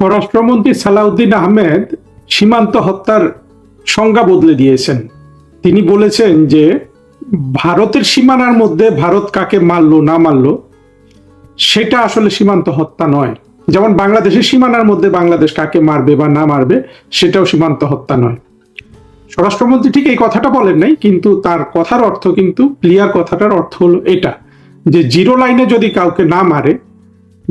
স্বরাষ্ট্রমন্ত্রী সালাউদ্দিন আহমেদ সীমান্ত হত্যার সংজ্ঞা বদলে দিয়েছেন। তিনি বলেছেন যে ভারতের সীমানার মধ্যে ভারত কাকে মারলো না মারলো সেটা আসলে সীমান্ত হত্যা নয়। যেমন বাংলাদেশের সীমানার মধ্যে বাংলাদেশ কাকে মারবে বা না মারবে সেটাও সীমান্ত হত্যা নয়। স্বরাষ্ট্রমন্ত্রী ঠিক এই কথাটা বলেন নাই, কিন্তু তার কথার অর্থ কিন্তু ক্লিয়ার। কথাটার অর্থ হলো এটা যে জিরো লাইনে যদি কাউকে না মারে,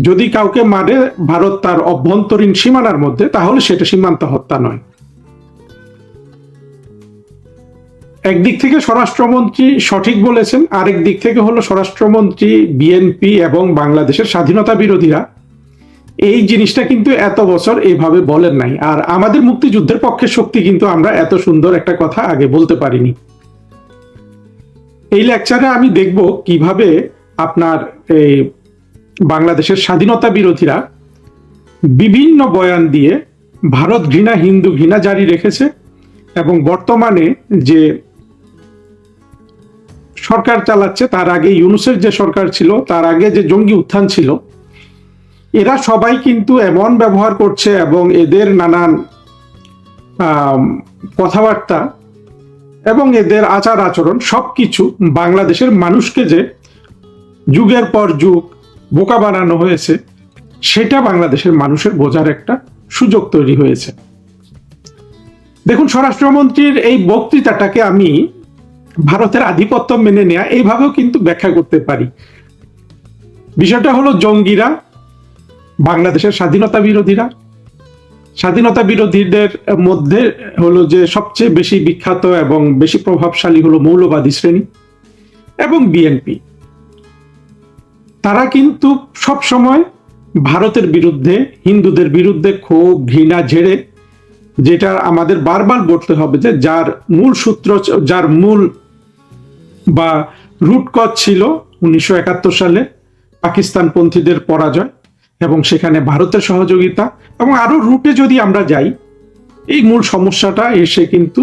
যদি কাউকে মারে ভারত তার অভ্যন্তরীণ সীমানার মধ্যে, তাহলে সেটা সীমান্ত হত্যা নয়। একদিক থেকে স্বরাষ্ট্রমন্ত্রী সঠিক বলেছেন, আরেক দিক থেকে হলো স্বরাষ্ট্রমন্ত্রী, বিএনপি এবং বাংলাদেশের স্বাধীনতা বিরোধীরা এই জিনিসটা কিন্তু এত বছর এইভাবে বলেন নাই। আর আমাদের মুক্তিযুদ্ধের পক্ষে শক্তি কিন্তু আমরা এত সুন্দর একটা কথা আগে বলতে পারিনি। এই লেকচারে আমি দেখব কিভাবে আপনার এই বাংলাদেশের স্বাধীনতা বিরোধীরা বিভিন্ন বয়ান দিয়ে ভারত ঘৃণা, হিন্দু ঘৃণা জারি রেখেছে এবং বর্তমানে যে সরকার চালাচ্ছে, তার আগে ইউনূসের যে সরকার ছিল, তার আগে যে জঙ্গি উত্থান ছিল, এরা সবাই কিন্তু এমন ব্যবহার করছে এবং এদের নানান কথাবার্তা এবং এদের আচার আচরণ সবকিছু বাংলাদেশের মানুষকে যে যুগের পর যুগ বোকা বানানো হয়েছে, সেটা বাংলাদেশের মানুষের বোঝার একটা সুযোগ তৈরি হয়েছে। দেখুন, স্বরাষ্ট্রমন্ত্রীর এই বক্তৃতাটাকে আমি ভারতের আধিপত্য মেনে নেয়া এইভাবেও কিন্তু ব্যাখ্যা করতে পারি। বিষয়টা হলো জঙ্গিরা বাংলাদেশের স্বাধীনতা বিরোধীরা, স্বাধীনতা বিরোধীদের মধ্যে হলো যে সবচেয়ে বেশি বিখ্যাত এবং বেশি প্রভাবশালী হলো মৌলবাদী শ্রেণী এবং বিএনপি। তারা কিন্তু সব সময় ভারতের বিরুদ্ধে, হিন্দুদের বিরুদ্ধে ক্ষোভ ঘৃণা ঝেড়ে, যেটা আমাদের বারবার বলতে হবে যে যার মূল সূত্র, যার মূল বা রুট কজ ছিল 1971 সালে পাকিস্তানপন্থীদের পরাজয় এবং সেখানে ভারতের সহযোগিতা, এবং আরো রুটে যদি আমরা যাই, এই মূল সমস্যাটা এসে কিন্তু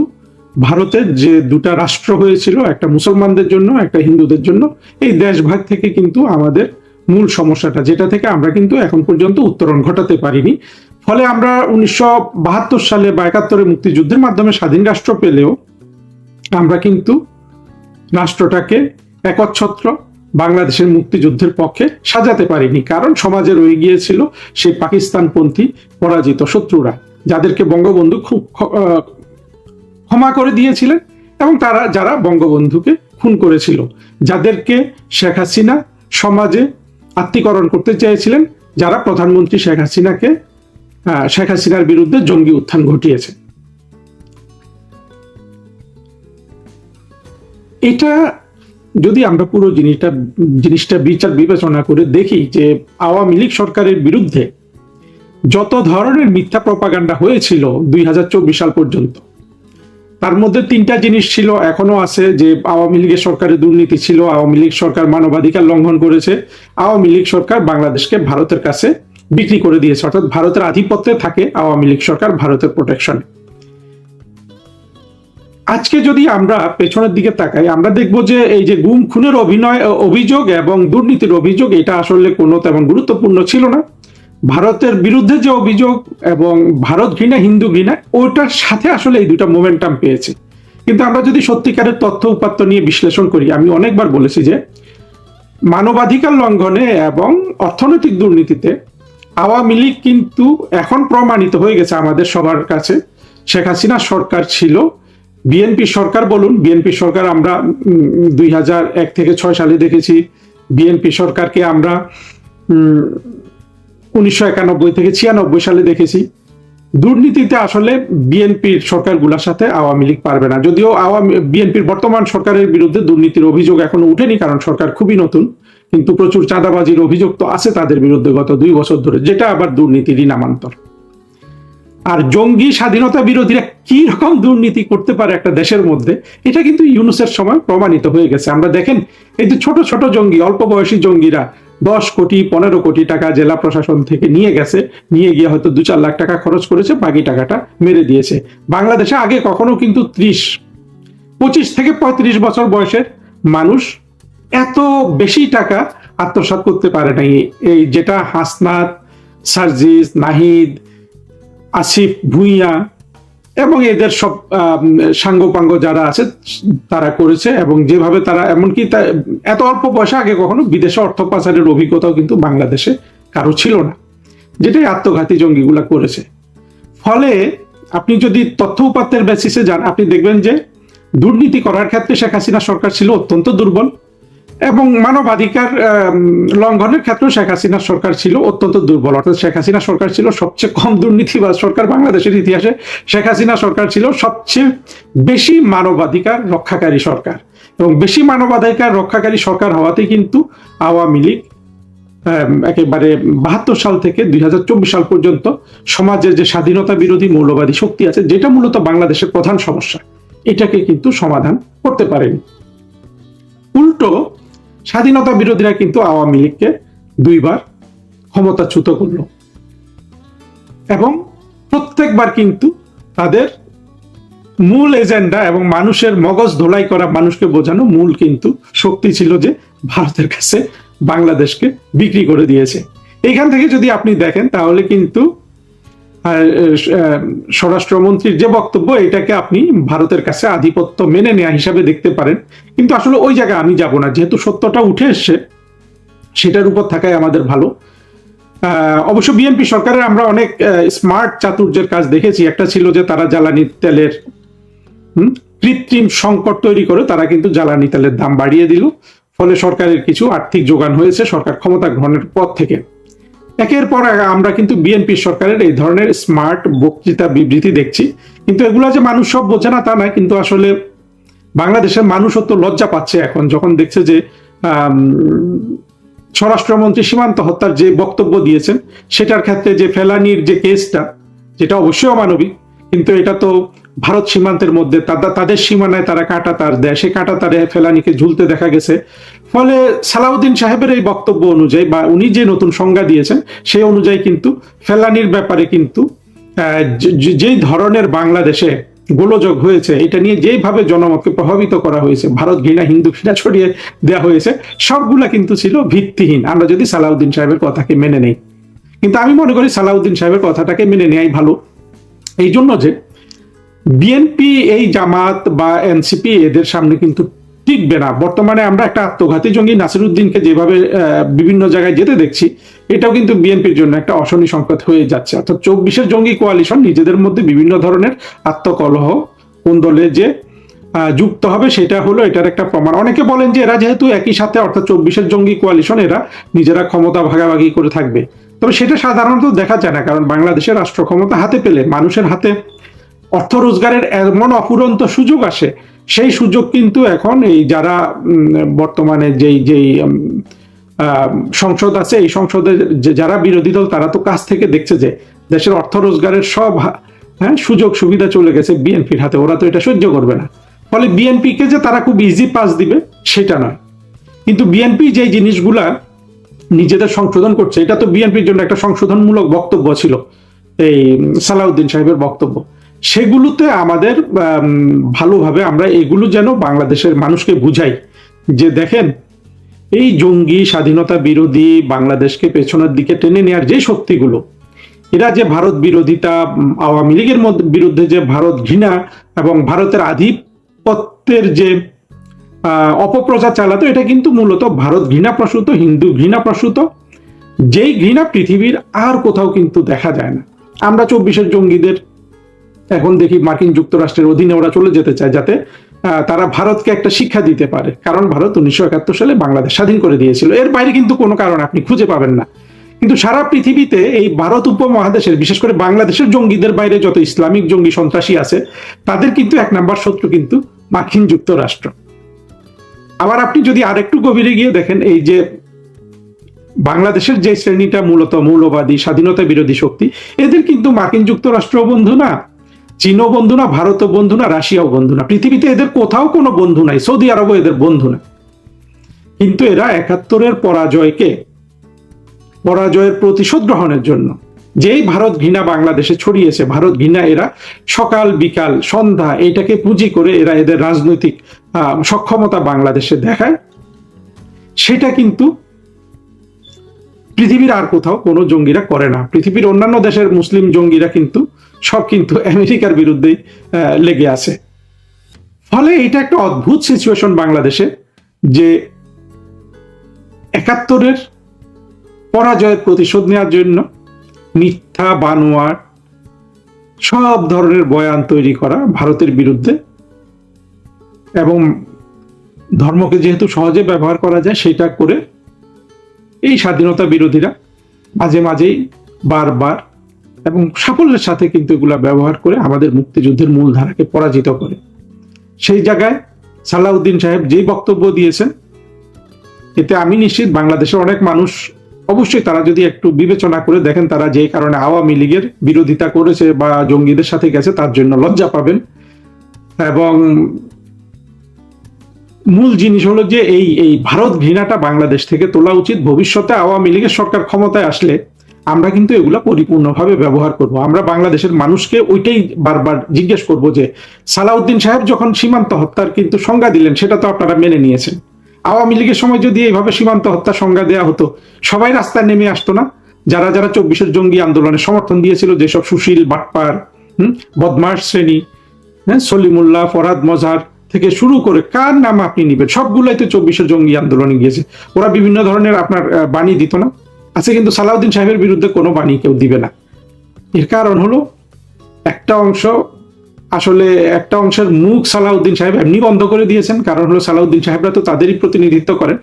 ভারতের যে দুটা রাষ্ট্র হয়েছিল, একটা মুসলমানদের জন্য একটা হিন্দুদের জন্য, এই দেশভাগ থেকে কিন্তু আমাদের মূল সমস্যাটা, যেটা থেকে আমরা কিন্তু এখন পর্যন্ত উত্তরণ ঘটাতে পারিনি। ফলে আমরা 1972 সালে বা 71-এ মুক্তিযুদ্ধের মাধ্যমে স্বাধীন রাষ্ট্র পেলেও আমরা কিন্তু রাষ্ট্রটাকে একচ্ছত্র বাংলাদেশের মুক্তিযুদ্ধের পক্ষে সাজাতে পারিনি, কারণ সমাজে রয়ে গিয়েছিল সেই পাকিস্তানপন্থী পরাজিত শত্রুরা, যাদেরকে বঙ্গবন্ধু খুব ক্ষমা করে দিয়েছিলেন এবং তারা যারা বঙ্গবন্ধুকে খুন করেছিল, যাদেরকে শেখ হাসিনা সমাজে আত্মীকরণ করতে চেয়েছিলেন, যারা প্রধানমন্ত্রী শেখ হাসিনার বিরুদ্ধে জঙ্গি উত্থান ঘটিয়েছে। এটা যদি আমরা পুরো জিনিসটা বিচার বিবেচনা করে দেখি যে আওয়ামী লীগ সরকারের বিরুদ্ধে যত ধরনের মিথ্যা প্রপাগান্ডা হয়েছিল 2024 সাল পর্যন্ত, তার মধ্যে তিনটা জিনিস ছিল, এখনো আছে, যে আওয়ামী লীগের সরকারের দুর্নীতি ছিল, আওয়ামী লীগ সরকার মানবাধিকার লঙ্ঘন করেছে, আওয়ামী লীগ সরকার বাংলাদেশকে ভারতের কাছে বিক্রি করে দিয়েছে, অর্থাৎ ভারতের আধিপত্যে থাকে আওয়ামী লীগ সরকার, ভারতের প্রোটেকশন। আজকে যদি আমরা পেছনের দিকে তাকাই, আমরা দেখব যে এই যে গুম খুনের অভিযোগ এবং দুর্নীতির অভিযোগ, এটা আসলে কোনো তেমন গুরুত্বপূর্ণ ছিল না। ভারতের বিরুদ্ধে যে অভিযোগ এবং ভারত ঘৃণা, হিন্দু ঘৃণা, ওটার সাথে আসলে এই দুটা মোমেন্টাম পেয়েছে। কিন্তু আমরা যদি সত্যিকারের তথ্য উপাত্ত নিয়ে বিশ্লেষণ করি, আমি অনেকবার বলেছি যে মানবাধিকার লঙ্ঘনে এবং অর্থনৈতিক দুর্নীতিতে আওয়ামী লীগ কিন্তু এখন প্রমাণিত হয়ে গেছে আমাদের সবার কাছে। শেখ হাসিনা সরকার ছিল, বিএনপি সরকার বলুন, বিএনপি সরকার আমরা 2001 থেকে 6 সালে দেখেছি, বিএনপি সরকারকে আমরা 1991 থেকে 96 সালে দেখেছি। দুর্নীতিতে আসলে বিএনপির সরকারগুলোর সাথে আওয়ামী লীগ পারবে না, যদিও বিএনপির বর্তমান সরকারের বিরুদ্ধে দুর্নীতির অভিযোগ এখনো উঠেনি, কারণ সরকার খুবই নতুন, কিন্তু প্রচুর চাঁদাবাজির অভিযোগ তো আছে তাদের বিরুদ্ধে গত 2 বছর ধরে, যেটা আবার দুর্নীতিরই নামান্তর। আর জঙ্গি স্বাধীনতা বিরোধীরা কি রকম দুর্নীতি করতে পারে একটা দেশের মধ্যে, এটা কিন্তু ইউনূসের সময় প্রমাণিত হয়ে গেছে। আমরা দেখেন, এই যে ছোট ছোট জঙ্গি, অল্প বয়সী জঙ্গিরা 10 কোটি 15 কোটি টাকা জেলা প্রশাসন থেকে নিয়ে গেছে, নিয়ে গিয়ে হয়তো 2-4 লাখ টাকা খরচ করেছে, বাকি টাকাটা মেরে দিয়েছে। বাংলাদেশে আগে কখনো কিন্তু 25 থেকে 35 বছর বয়সের মানুষ এত বেশি টাকা আত্মসাৎ করতে পারে নাই। এই যেটা হাসনাত, সার্জিস, নাহিদ, আসিফ ভুঁইয়া এবং এদের সব সাঙ্গপাঙ্গ যারা আছে তারা করেছে, এবং যেভাবে তারা এমনকি এত অল্প পয়সা আগে কখনো বিদেশে অর্থ পাচারের অভিজ্ঞতাও কিন্তু বাংলাদেশে কারো ছিল না, যেটাই আত্মঘাতী জঙ্গিগুলা করেছে। ফলে আপনি যদি তথ্য উপাত্তের বেসিসে যান, আপনি দেখবেন যে দুর্নীতি করার ক্ষেত্রে শেখ হাসিনা সরকার ছিল অত্যন্ত দুর্বল, এবং মানবাধিকার লঙ্ঘনের ক্ষেত্রেও শেখ হাসিনা সরকার ছিল অত্যন্ত দুর্বল। অর্থাৎ শেখ হাসিনা সরকার ছিল সবচেয়ে কম দুর্নীতিবাজ সরকার বাংলাদেশের ইতিহাসে, শেখ হাসিনা সরকার ছিল সবচেয়ে বেশি মানবাধিকার রক্ষাকারী সরকার, এবং বেশি মানবাধিকার রক্ষাকারী সরকার হওয়াতে কিন্তু আওয়ামী লীগ একেবারে 72 সাল থেকে 2024 সাল পর্যন্ত সমাজের যে স্বাধীনতা বিরোধী মৌলবাদী শক্তি আছে, যেটা মূলত বাংলাদেশের প্রধান সমস্যা, এটাকে কিন্তু সমাধান করতে পারেনি। উল্টো স্বাধীনতা বিরোধীরা কিন্তু আওয়ামী লীগকে 2 বার ক্ষমতাচ্যুত করলো, এবং প্রত্যেকবার কিন্তু তাদের মূল এজেন্ডা এবং মানুষের মগজ ধোলাই করা, মানুষকে বোঝানো মূল কিন্তু শক্তি ছিল যে ভারতের কাছে বাংলাদেশকে বিক্রি করে দিয়েছে। এখান থেকে যদি আপনি দেখেন তাহলে কিন্তু স্বরাষ্ট্রমন্ত্রীর যে বক্তব্য, এটাকে আপনি ভারতের কাছে আধিপত্য মেনে নেওয়া হিসাবে দেখতে পারেন, কিন্তু আসলে ওই জায়গায় আমি যাব না, যেহেতু সত্যটা উঠে এসছে সেটার উপর থাকাই আমাদের ভালো। অবশ্য বিএনপি সরকারের আমরা অনেক স্মার্ট চাতুর্যের কাজ দেখেছি। একটা ছিল যে তারা জ্বালানি তেলের কৃত্রিম সংকট তৈরি করে তারা কিন্তু জ্বালানি তেলের দাম বাড়িয়ে দিল, ফলে সরকারের কিছু আর্থিক যোগান হয়েছে সরকার ক্ষমতা গ্রহণের পর থেকে। একের পর আমরা কিন্তু বিএনপি সরকারের এই ধরনের স্মার্ট বক্তৃতা বিবৃতি দেখছি, কিন্তু এগুলা যে মানুষ সব বোঝে না তা নয়। কিন্তু আসলে বাংলাদেশের মানুষও তো লজ্জা পাচ্ছে এখন, যখন দেখছে যে স্বরাষ্ট্রমন্ত্রী সীমান্ত হত্যার যে বক্তব্য দিয়েছেন, সেটার ক্ষেত্রে যে ফেলানির যে কেসটা, যেটা অবশ্যই অমানবিক, কিন্তু এটা তো ভারত সীমান্তের মধ্যে তাদের সীমানায় তারা কাঁটা তার দেয়, সে কাঁটা তারে ফেলানিকে ঝুলতে দেখা গেছে। ফলে সালাউদ্দিন সাহেবের এই বক্তব্য অনুযায়ী বা উনি যে নতুন সংজ্ঞা দিয়েছেন সেই অনুযায়ী কিন্তু ফেলানির ব্যাপারে কিন্তু যেই ধরনের বাংলাদেশে গোলযোগ হয়েছে, এটা নিয়ে যেভাবে জনমতকে প্রভাবিত করা হয়েছে, ভারত ঘৃণা হিন্দু ঘৃণা ছড়িয়ে দেওয়া হয়েছে, সবগুলা কিন্তু ছিল ভিত্তিহীন, আমরা যদি সালাউদ্দিন সাহেবের কথাকে মেনে নেই। কিন্তু আমি মনে করি সালাউদ্দিন সাহেবের কথাটাকে মেনে নেওয়াই ভালো, এই জন্য যে বিএনপি এই জামাত বা এনসিপি এদের সামনে কিন্তু টিকবে না। বর্তমানে আমরা একটা আত্মঘাতী জঙ্গি নাসিরুদ্দিনকে যেভাবে বিভিন্ন জায়গায় যেতে দেখছি, এটাও কিন্তু বিএনপির জন্য একটা অশনি সংকেত হয়ে যাচ্ছে। অর্থাৎ 24-এর জঙ্গি কোয়ালিশন নিজেদের মধ্যে বিভিন্ন ধরনের আত্মকলহ কোন্দলে যে যুক্ত হবে, সেটা হলো এটার একটা প্রমাণ। অনেকে বলেন যে এরা যেহেতু একই সাথে, অর্থাৎ 24-এর জঙ্গি কোয়ালিশন, এরা নিজেরা ক্ষমতা ভাগাভাগি করে থাকবে, তবে সেটা সাধারণত দেখা যায় না, কারণ বাংলাদেশের রাষ্ট্র ক্ষমতা হাতে পেলে মানুষের হাতে অর্থ রোজগারের এমন অফুরন্ত সুযোগ আসে, সেই সুযোগ কিন্তু এখন এই যারা বর্তমানে যেই সংসদ আছে, এই সংসদের যারা বিরোধী দল, তারা তো কাছ থেকে দেখছে যে দেশের অর্থ রোজগারের সব সুযোগ সুবিধা চলে গেছে বিএনপির হাতে, ওরা তো এটা সহ্য করবে না। ফলে বিএনপিকে যে তারা খুব ইজি পাস দিবে সেটা নয়, কিন্তু বিএনপি যে জিনিসগুলা নিজেদের সংশোধন করছে, এটা তো বিএনপির জন্য একটা সংশোধনমূলক বক্তব্য ছিল এই সালাউদ্দিন সাহেবের বক্তব্য, সেগুলোতে আমাদের ভালোভাবে আমরা এগুলো যেন বাংলাদেশের মানুষকে বুঝাই যে দেখেন, এই জঙ্গি স্বাধীনতা বিরোধী বাংলাদেশকে পেছনের দিকে টেনে নেওয়ার যে শক্তিগুলো, এরা যে ভারত বিরোধিতা, আওয়ামী লীগের বিরুদ্ধে যে ভারত ঘৃণা এবং ভারতের আধিপত্যের যে অপপ্রচার চালাতো, এটা কিন্তু মূলত ভারত ঘৃণা প্রসূত, হিন্দু ঘৃণা প্রসূত, যেই ঘৃণা পৃথিবীর আর কোথাও কিন্তু দেখা যায় না। আমরা 24-এর জঙ্গিদের এখন দেখি মার্কিন যুক্তরাষ্ট্রের অধীনে ওরা চলে যেতে চায়, যাতে তারা ভারতকে একটা শিক্ষা দিতে পারে, কারণ ভারত 1971 সালে বাংলাদেশ স্বাধীন করে দিয়েছিল। এর বাইরে কিন্তু কোনো কারণ আপনি খুঁজে পাবেন না। কিন্তু সারা পৃথিবীতে এই ভারত উপমহাদেশের, বিশেষ করে বাংলাদেশের জঙ্গিদের বাইরে যত ইসলামিক জঙ্গি সন্ত্রাসী আছে, তাদের কিন্তু 1 নম্বর শত্রু কিন্তু মার্কিন যুক্তরাষ্ট্র। আবার আপনি যদি আরেকটু গভীরে গিয়ে দেখেন, এই যে বাংলাদেশের যে শ্রেণীটা মূলত মৌলবাদী স্বাধীনতা বিরোধী শক্তি, এদের কিন্তু মার্কিন যুক্তরাষ্ট্র বন্ধু না, চীনও বন্ধু না, ভারতও বন্ধু না, রাশিয়াও বন্ধু না, পৃথিবীতে এদের কোথাও কোনো বন্ধু নাই, সৌদি আরবও এদের বন্ধু না। কিন্তু এরা 71-এর পরাজয়ের প্রতিশোধ গ্রহণের জন্য যেই ভারত ঘৃণা বাংলাদেশে ছড়িয়েছে, ভারত ঘৃণা এরা সকাল বিকাল সন্ধ্যা এইটাকে পুঁজি করে এরা এদের রাজনৈতিক সক্ষমতা বাংলাদেশে দেখায়, সেটা কিন্তু পৃথিবীর আর কোথাও কোনো জঙ্গিরা করে না। পৃথিবীর অন্যান্য দেশের মুসলিম জঙ্গিরা কিন্তু সব কিন্তু আমেরিকার বিরুদ্ধেই লেগে আছে। ফলে এটা একটা অদ্ভুত সিচুয়েশন বাংলাদেশে, যে ৭১-এর পরাজয়ের প্রতিশোধ নেওয়ার জন্য মিথ্যা বানোয়ার সব ধরনের বয়ান তৈরি করা ভারতের বিরুদ্ধে, এবং ধর্মকে যেহেতু সহজে ব্যবহার করা যায় সেটা করে এই স্বাধীনতা বিরোধীরা মাঝে মাঝেই বারবার এবং সাফল্যের সাথে কিন্তু এগুলা ব্যবহার করে আমাদের মুক্তিযুদ্ধের মূল ধারাকে পরাজিত করে। সেই জায়গায় সালাউদ্দিন সাহেব যেই বক্তব্য দিয়েছেন, এতে আমি নিশ্চিত বাংলাদেশের অনেক মানুষ অবশ্যই তারা যদি একটু বিবেচনা করে দেখেন, তারা যে কারণে আওয়ামী লীগের বিরোধিতা করেছে বা জঙ্গিদের সাথে গেছে তার জন্য লজ্জা পাবেন। এবং মূল জিনিস হলো যে এই ভারত ঘৃণাটা বাংলাদেশ থেকে তোলা উচিত। ভবিষ্যতে আওয়ামী লীগের সরকার ক্ষমতায় আসলে আমরা কিন্তু এগুলা পরিপূর্ণভাবে ব্যবহার করব। আমরা বাংলাদেশের মানুষকে ওইটাই বারবার জিজ্ঞেস করব যে সালাউদ্দিন সাহেব যখন সীমান্ত হত্যার কিন্তু সংজ্ঞা দিলেন, সেটা তো আপনারা মেনে নিয়েছেন। আওয়ামী লীগের সময় যদি এইভাবে সীমান্ত হত্যা সংজ্ঞা দেওয়া হতো, সবাই রাস্তায় নেমে আসতো না? যারা যারা ২৪-এর জঙ্গি আন্দোলনে সমর্থন দিয়েছিল, যেসব সুশীল বাটপার বদমাশ শ্রেণী, সলিমুল্লাহ, ফরহাদ মজহার থেকে শুরু করে কার নাম আপনি নিবেন, সবগুলাই তো ২৪-এর জঙ্গি আন্দোলনে গিয়েছে। ওরা বিভিন্ন ধরনের আপনার বাণী দিত না? আচ্ছা, কিন্তু সালাউদ্দিন সাহেবের বিরুদ্ধে কোনো বাণী কেউ দিবে না। এর কারণ হলো একটা অংশের মুখ সালাউদ্দিন সাহেব এমনি বন্ধ করে দিয়েছেন, কারণ হলো সালাউদ্দিন সাহেবরা তো তাদেরই প্রতিনিধিত্ব করেন।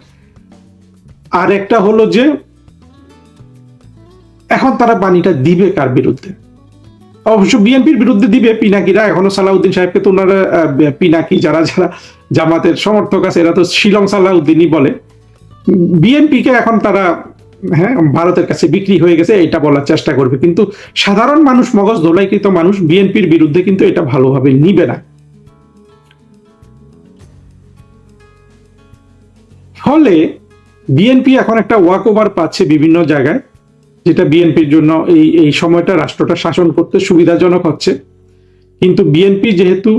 আর একটা হলো যে এখন তারা বাণীটা দিবে কার বিরুদ্ধে? অবশ্য বিএনপির বিরুদ্ধে দিবে। পিনাকিরা এখনো সালাউদ্দিন সাহেবকে তো ওনারা পিনাকি যারা যারা জামাতের সমর্থক আছে এরা তো শিলং সালাউদ্দিনই বলে। বিএনপিকে এখন তারা ভারতের কাছে বিক্রি হয়ে গেছে এটা বলার চেষ্টা করবে, কিন্তু সাধারণ মানুষ, মগজ ধোলাইকৃত মানুষ বিএনপির বিরুদ্ধে কিন্তু এটা ভালোভাবে নিবে না। ফলে বিএনপি এখন একটা ওয়াক ওভার পাচ্ছে বিভিন্ন জায়গায়, যেটা বিএনপির জন্য এই সময়টা রাষ্ট্রটা শাসন করতে সুবিধাজনক হচ্ছে। কিন্তু বিএনপি যেহেতু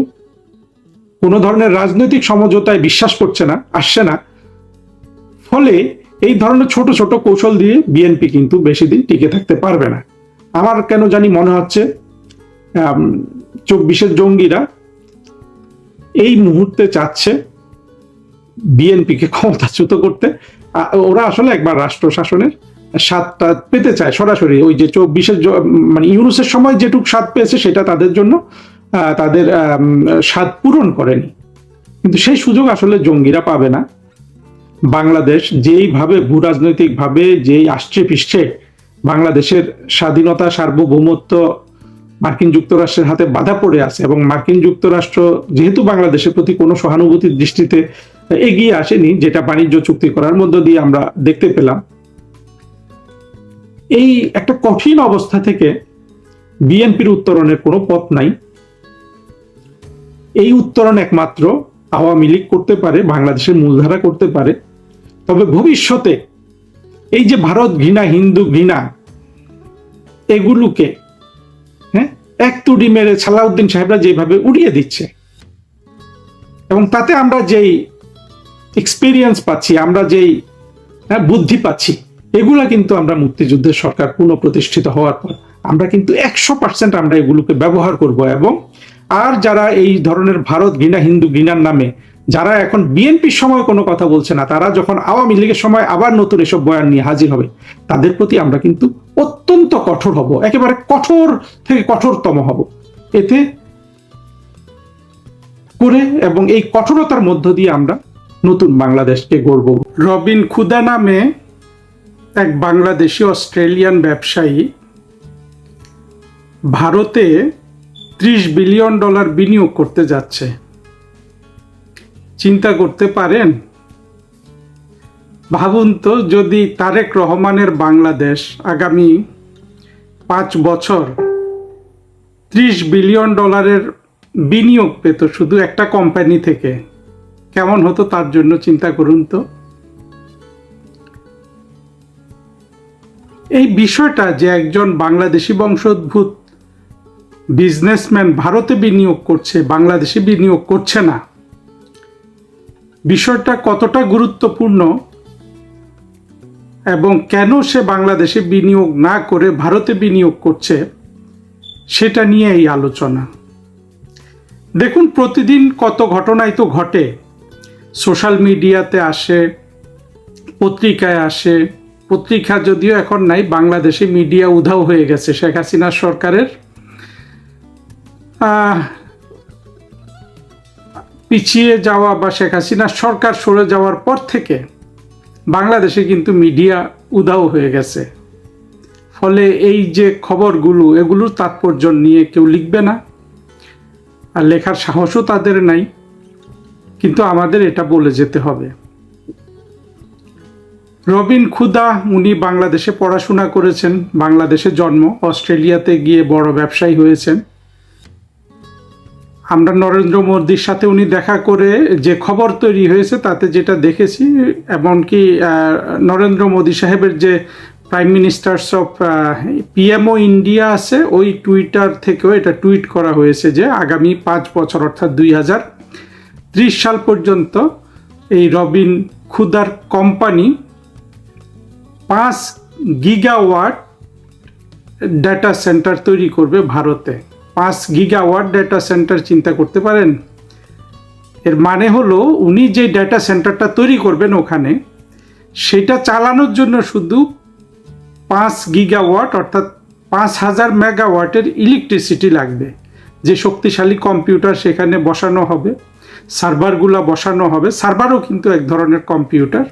কোনো ধরনের রাজনৈতিক সমঝোতায় বিশ্বাস করছে না, আসছে না, ফলে এই ধরনের ছোট ছোট কৌশল দিয়ে বিএনপি কিন্তু বেশি দিন টিকে থাকতে পারবে না। আমার কেন জানি মনে হচ্ছে ২৪-এর জঙ্গিরা এই মুহূর্তে চাচ্ছে বিএনপিকে ক্ষমতাচ্যুত করতে। ওরা আসলে একবার রাষ্ট্র শাসনের স্বাদটা পেতে চায় সরাসরি। ওই যে ২৪-এর মানে ইউনূসের সময় যেটুক স্বাদ পেয়েছে সেটা তাদের জন্য তাদের স্বাদ পূরণ করেনি, কিন্তু সেই সুযোগ আসলে জঙ্গিরা পাবে না। বাংলাদেশ যেইভাবে ভূরাজনৈতিক ভাবে যেই আষ্টে পৃষ্ঠে বাংলাদেশের স্বাধীনতা, সার্বভৌমত্ব মার্কিন যুক্তরাষ্ট্রের হাতে বাধা পড়ে আছে, এবং মার্কিন যুক্তরাষ্ট্র যেহেতু বাংলাদেশের প্রতি কোনো সহানুভূতির দৃষ্টিতে এগিয়ে আসেনি, যেটা বাণিজ্য চুক্তি করার মধ্য দিয়ে আমরা দেখতে পেলাম, এই একটা কঠিন অবস্থা থেকে বিএনপির উত্তরণের কোনো পথ নাই। এই উত্তরণ একমাত্র আওয়ামী লীগ করতে পারে, বাংলাদেশের মূলধারা করতে পারে। তবে ভবিষ্যতে এই যে ভারত ঘৃণা, হিন্দু ঘৃণা, এগুলোকে এক তুড়ি মেরে সালাউদ্দিন সাহেবরা যেভাবে উড়িয়ে দিচ্ছে, এবং তাতে আমরা যেই এক্সপিরিয়েন্স পাচ্ছি, আমরা যেই বুদ্ধি পাচ্ছি, এগুলা কিন্তু আমরা মুক্তিযুদ্ধের সরকার পুনঃপ্রতিষ্ঠিত হওয়ার পর আমরা কিন্তু ১০০% আমরা এগুলোকে ব্যবহার করব। এবং আর যারা এই ধরনের ভারত ঘৃণা, হিন্দু ঘৃণার নামে যারা এখন বিএনপির সময় কোনো কথা বলছে না, তারা যখন আওয়ামী লীগের সময় আবার নতুন এসব বয়ান নিয়ে হাজির হবে, তাদের প্রতি আমরা কিন্তু অত্যন্ত কঠোর হব, একেবারে কঠোর থেকে কঠোরতম হব এতে করে, এবং এই কঠোরতার মধ্য দিয়ে আমরা নতুন বাংলাদেশকে গড়ব। রবিন খুদা নামে এক বাংলাদেশি অস্ট্রেলিয়ান ব্যবসায়ী ভারতে $30 বিলিয়ন বিনিয়োগ করতে যাচ্ছে। চিন্তা করতে পারেন? ভাবুন তো, যদি তারেক রহমানের বাংলাদেশ আগামী 5 বছর $30 বিলিয়ন বিনিয়োগ পেত শুধু একটা কোম্পানি থেকে, কেমন হতো তার জন্য চিন্তা করুন তো। এই বিষয়টা যে একজন বাংলাদেশি বংশোদ্ভূত বিজনেসম্যান ভারতে বিনিয়োগ করছে, বাংলাদেশে বিনিয়োগ করছে না, বিষয়টা কতটা গুরুত্বপূর্ণ এবং কেন সে বাংলাদেশে বিনিয়োগ না করে ভারতে বিনিয়োগ করছে, সেটা নিয়ে এই আলোচনা। দেখুন, প্রতিদিন কত ঘটনাই তো ঘটে, সোশ্যাল মিডিয়াতে আসে, পত্রিকায় আসে। পত্রিকা যদিও এখন নাই, বাংলাদেশে মিডিয়া উধাও হয়ে গেছে শেখ হাসিনা সরকারের পিছিয়ে যাওয়া বা শেখ হাসিনা সরকার সরে যাওয়ার পর থেকে বাংলাদেশে কিন্তু মিডিয়া উধাও হয়ে গেছে। ফলে এই যে খবরগুলো, এগুলোর তাৎপর্য নিয়ে কেউ লিখবে না, আর লেখার সাহসও তাদের নাই, কিন্তু আমাদের এটা বলে যেতে হবে। রবিন খুদা, উনি বাংলাদেশে পড়াশোনা করেছেন, বাংলাদেশে জন্ম, অস্ট্রেলিয়াতে গিয়ে বড় ব্যবসায়ী হয়েছেন। আমরা নরেন্দ্র মোদীর সাথে উনি দেখা করে যে খবর তৈরি হয়েছে তাতে যেটা দেখেছি, এমনকি নরেন্দ্র মোদী সাহেবের যে prime ministers of PMO India আছে, ওই টুইটার থেকেও এটা টুইট করা হয়েছে যে আগামী 5 বছর অর্থাৎ 2030 সাল পর্যন্ত এই রবিন খুদার কোম্পানি 5 গিগাওয়াট ডেটা সেন্টার তৈরি করবে ভারতে। 5 গিগাওয়াট ডেটা সেন্টার, চিন্তা করতে পারেন? এর মানে হলো উনি যে ডেটা সেন্টারটা তৈরি করবেন ওখানে, সেটা চালানোর জন্য শুধু 5 গিগাওয়াট অর্থাৎ 5000 মেগাওয়াটের ইলেকট্রিসিটি লাগবে। যে শক্তিশালী কম্পিউটার সেখানে বসানো হবে, সার্ভারগুলো বসানো হবে, সার্ভারও কিন্তু এক ধরনের কম্পিউটার,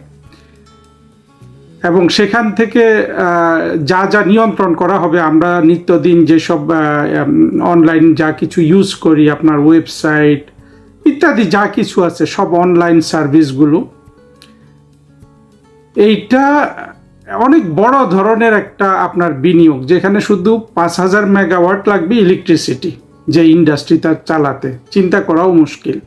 এবং সেখান থেকে যা যা নিয়ন্ত্রণ করা হবে, আমরা নিত্যদিন যেসব অনলাইন যা কিছু ইউজ করি, আপনার ওয়েবসাইট ইত্যাদি যা কিছু আছে, সব অনলাইন সার্ভিসগুলো, এইটা অনেক বড় ধরনের একটা আপনার বিনিয়োগ, যেখানে শুধু 5000 মেগাওয়াট লাগবে ইলেকট্রিসিটি, যে ইন্ডাস্ট্রিটা চালাতে চিন্তা করাও মুশকিল।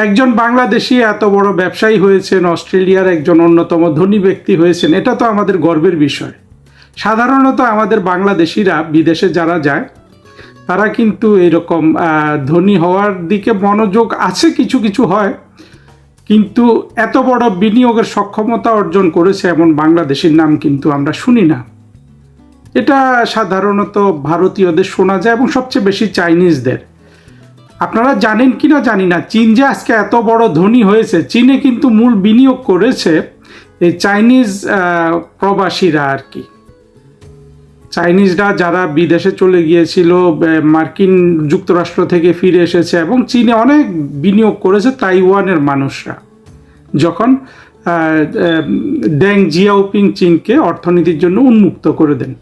একজন বাংলাদেশি এত বড় ব্যবসায়ী হয়েছেন, অস্ট্রেলিয়ার একজন অন্যতম ধনী ব্যক্তি হয়েছেন, এটা তো আমাদের গর্বের বিষয়। সাধারণত আমাদের বাংলাদেশিরা বিদেশে যারা যায়, তারা কিন্তু এরকম ধনী হওয়ার দিকে মনোযোগ আছে, কিছু কিছু হয়, কিন্তু এত বড় বিনিয়োগের সক্ষমতা অর্জন করেছে এমন বাংলাদেশের নাম কিন্তু আমরা শুনি না। এটা সাধারণত ভারতীয়দের শোনা যায়, এবং সবচেয়ে বেশি চাইনিজদের। আপনারা জানেন কিনা জানি না, চীন যে আজকে এত বড় ধনী হয়েছে, চীনে কিন্তু মূল বিনিয়োগ করেছে এই চাইনিজ প্রবাসীরা আর কি। চাইনিজরা যারা বিদেশে চলে গিয়েছিল, মার্কিন যুক্তরাষ্ট্র থেকে ফিরে এসেছে, এবং চীনে অনেক বিনিয়োগ করেছে তাইওয়ানের মানুষরা। যখন ডেং জিয়াওপিং চীনকে অর্থনীতির জন্য উন্মুক্ত করে দেন।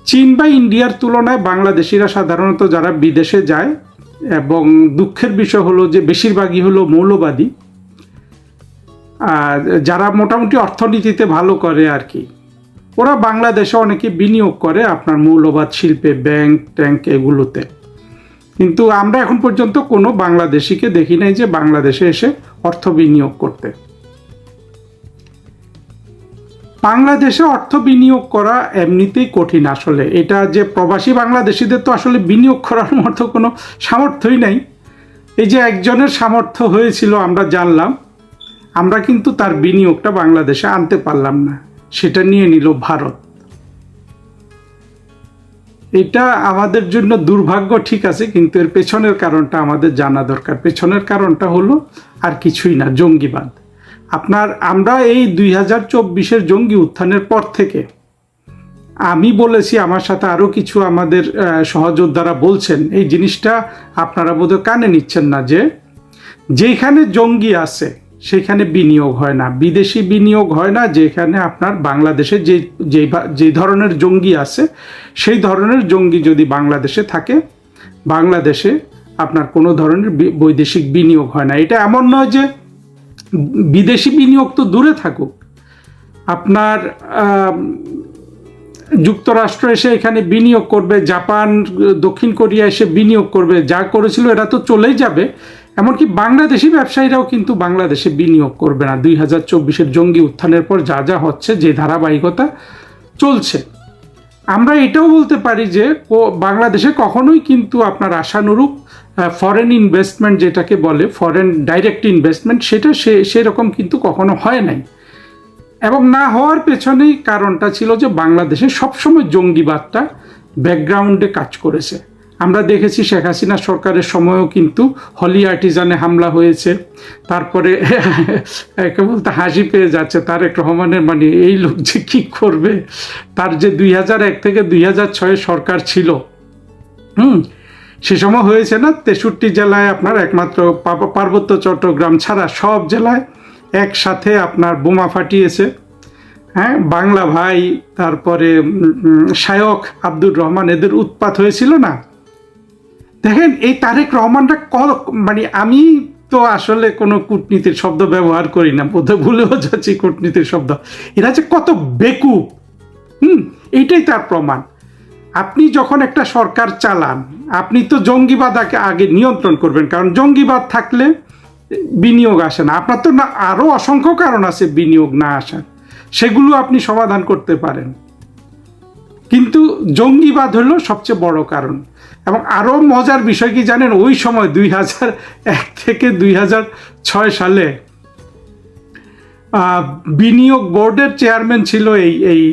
চীন বা ইন্ডিয়ার তুলনায় বাংলাদেশিরা সাধারণত যারা বিদেশে যায়, এবং দুঃখের বিষয় হলো যে বেশিরভাগই হলো মৌলবাদী, যারা মোটামুটি অর্থনীতিতে ভালো করে আর কি, ওরা বাংলাদেশে অনেকে বিনিয়োগ করে আপনার মৌলবাদ শিল্পে, ব্যাংক ট্যাঙ্ক এগুলোতে। কিন্তু আমরা এখন পর্যন্ত কোনো বাংলাদেশিকে দেখি নাই যে বাংলাদেশে এসে অর্থ বিনিয়োগ করতে। বাংলাদেশে অর্থ বিনিয়োগ করা এমনিতেই কঠিন আসলে। এটা যে প্রবাসী বাংলাদেশিদের তো আসলে বিনিয়োগ করার মতো কোনো সামর্থ্যই নাই। এই যে একজনের সামর্থ্য হয়েছিল আমরা জানলাম, আমরা কিন্তু তার বিনিয়োগটা বাংলাদেশে আনতে পারলাম না, সেটা নিয়ে নিল ভারত। এটা আমাদের জন্য দুর্ভাগ্য, ঠিক আছে, কিন্তু এর পেছনের কারণটা আমাদের জানা দরকার। পেছনের কারণটা হলো আর কিছুই না, জঙ্গিবাদ। আমরা এই 2024-এর জঙ্গি উত্থানের পর থেকে, আমি বলেছি, আমার সাথে আরও কিছু আমাদের সহযোদ্ধারা বলছেন, এই জিনিসটা আপনারা বোধহয় কানে নিচ্ছেন না, যে যেখানে জঙ্গি আছে সেখানে বিনিয়োগ হয় না, বিদেশি বিনিয়োগ হয় না। যেখানে আপনার বাংলাদেশে যে ধরনের জঙ্গি আছে, সেই ধরনের জঙ্গি যদি বাংলাদেশে থাকে, বাংলাদেশে আপনার কোনো ধরনের বৈদেশিক বিনিয়োগ হয় না। এটা এমন নয় যে বিদেশি বিনিয়োগ তো দূরে থাকুক, আপনার যুক্তরাষ্ট্র এসে এখানে বিনিয়োগ করবে, জাপান, দক্ষিণ কোরিয়া এসে বিনিয়োগ করবে, যা করেছিল এরা তো চলেই যাবে। এমনকি বাংলাদেশি ব্যবসায়ীরাও কিন্তু বাংলাদেশে বিনিয়োগ করবে না। 2024-এর জঙ্গি উত্থানের পর যা যা হচ্ছে, যে ধারাবাহিকতা চলছে, আমরা এটাও বলতে পারি যে বাংলাদেশে কখনোই কিন্তু আপনার আশানুরূপ ফরেন ইনভেস্টমেন্ট, যেটাকে বলে ফরেন ডাইরেক্ট ইনভেস্টমেন্ট, সেটা সেরকম কিন্তু কখনো হয় নাই। এবং না হওয়ার পেছনেই কারণটা ছিল যে বাংলাদেশে সবসময় জঙ্গিবাদটা ব্যাকগ্রাউন্ডে কাজ করেছে। আমরা দেখেছি শেখ হাসিনা সরকারের সময়ও কিন্তু হলি আর্টিজানে হামলা হয়েছে। তারপরে একে বলতে হাসি পেয়ে যাচ্ছে তারেক রহমানের, মানে এই লোক যে কী করবে, তার যে 2001 থেকে 2006 সরকার ছিল, সে সময় হয়েছে না 63 জেলায় আপনার একমাত্র পার্বত্য চট্টগ্রাম ছাড়া সব জেলায় একসাথে আপনার বোমা ফাটিয়েছে। হ্যাঁ, বাংলা ভাই, তারপরে শায়ক আব্দুর রহমান, এদের উৎপাত হয়েছিল না। দেখেন এই তারেক রহমানটা মানে আমি তো আসলে কোনো কূটনীতির শব্দ ব্যবহার করি না, বোধহয় ভুলেও যাচ্ছি কূটনীতির শব্দ। এরা যে কত বেকুব, এইটাই তার প্রমাণ। আপনি যখন একটা সরকার চালান, আপনি তো জঙ্গিবাদ আগে নিয়ন্ত্রণ করবেন, কারণ জঙ্গিবাদ থাকলে বিনিয়োগ আসে না। আপনার তো না আরও অসংখ্য কারণ আছে বিনিয়োগ না আসার, সেগুলো আপনি সমাধান করতে পারেন, কিন্তু জঙ্গিবাদ হলো সবচেয়ে বড় কারণ। এবং আরও মজার বিষয় কি জানেন, ওই সময় 2001 থেকে 2006 সালে বিনিয়োগ বোর্ডের চেয়ারম্যান ছিল এই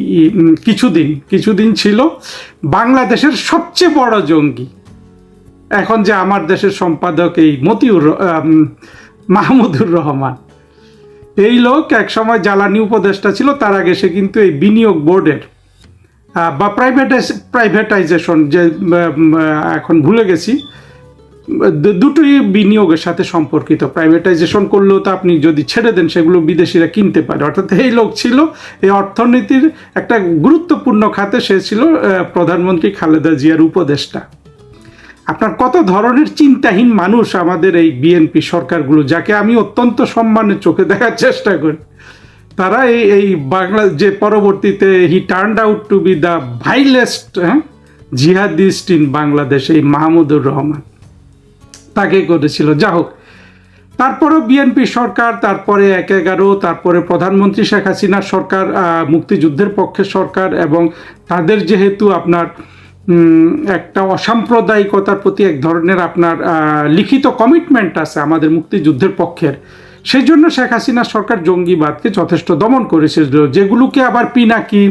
কিছুদিন ছিল বাংলাদেশের সবচেয়ে বড় জঙ্গি, এখন যে আমার দেশের সম্পাদক এই মাহমুদুর রহমান। এই লোক একসময় জ্বালানি উপদেষ্টা ছিল, তার আগে সে কিন্তু এই বিনিয়োগ বোর্ডের বা প্রাইভেটাইজেশন, যে এখন ভুলে গেছি, দুটোই বিনিয়োগের সাথে সম্পর্কিত। প্রাইভেটাইজেশন করলেও তো আপনি যদি ছেড়ে দেন সেগুলো বিদেশিরা কিনতে পারে, অর্থাৎ এই লোক ছিল এই অর্থনীতির একটা গুরুত্বপূর্ণ খাতে, সে ছিল প্রধানমন্ত্রী খালেদা জিয়ার উপদেষ্টা। আপনার কত ধরনের চিন্তাহীন মানুষ আমাদের এই বিএনপি সরকারগুলো, যাকে আমি অত্যন্ত সম্মানের চোখে দেখার চেষ্টা করি। তারা এই বাংলা যে পরবর্তীতে he turned out to be the vilest jihadist in Bangladesh, এই মাহমুদুর রহমান তাকে করেছিল। যা হোক, তারপরেও বিএনপি সরকার, তারপরে 1/11, তারপরে প্রধানমন্ত্রী শেখ হাসিনার সরকার, মুক্তিযুদ্ধের পক্ষের সরকার, এবং তাদের যেহেতু আপনার একটা অসাম্প্রদায়িকতার প্রতি এক ধরনের আপনার লিখিত কমিটমেন্ট আছে আমাদের মুক্তিযুদ্ধের পক্ষের, সেই জন্য শেখ হাসিনা সরকার জঙ্গিবাদকে যথেষ্ট দমন করেছিল, যেগুলোকে আবার পিনাকি,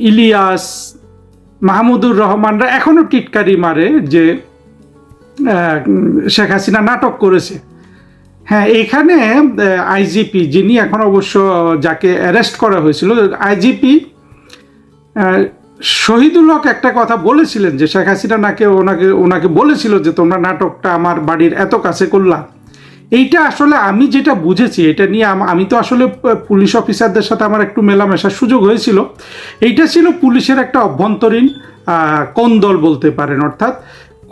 ইলিয়াস, মাহমুদুর রহমানরা এখনও টিটকারি মারে যে শেখ হাসিনা নাটক করেছে। হ্যাঁ, এখানে আইজিপি, যিনি এখন অবশ্য যাকে অ্যারেস্ট করা হয়েছিল, আইজিপি শহীদুল হক একটা কথা বলেছিলেন যে শেখ হাসিনা ওনাকে বলেছিল যে তোমরা নাটকটা আমার বাড়ির এত কাছে করলাম। এইটা আসলে আমি যেটা বুঝেছি, এটা নিয়ে আমি তো আসলে পুলিশ অফিসারদের সাথে আমার একটু মেলামেশার সুযোগ হয়েছিল। এইটা ছিল পুলিশের একটা অভ্যন্তরীণ কোন্দল বলতে পারেন, অর্থাৎ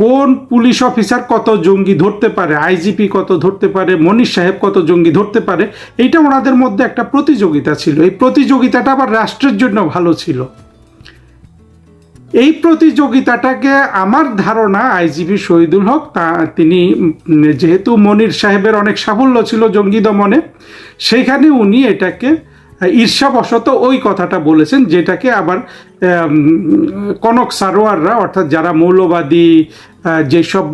কোন পুলিশ অফিসার কত জঙ্গি ধরতে পারে, আইজিপি কত ধরতে পারে, মনির সাহেব কত জঙ্গি ধরতে পারে, এইটা ওনাদের মধ্যে একটা প্রতিযোগিতা ছিল। এই প্রতিযোগিতাটা আবার রাষ্ট্রের জন্য ভালো ছিল। এই প্রতিযোগিতাটাকে আমার ধারণা আইজিপি শহীদুল হক, তিনি যেহেতু মনির সাহেবের অনেক সাফল্য ছিল জঙ্গি দমনে, সেইখানে উনি এটাকে ঈর্ষাবশত ওই কথাটা বলেছেন, যেটাকে আবার কনক সারোয়াররা, অর্থাৎ যারা মৌলবাদী যেসব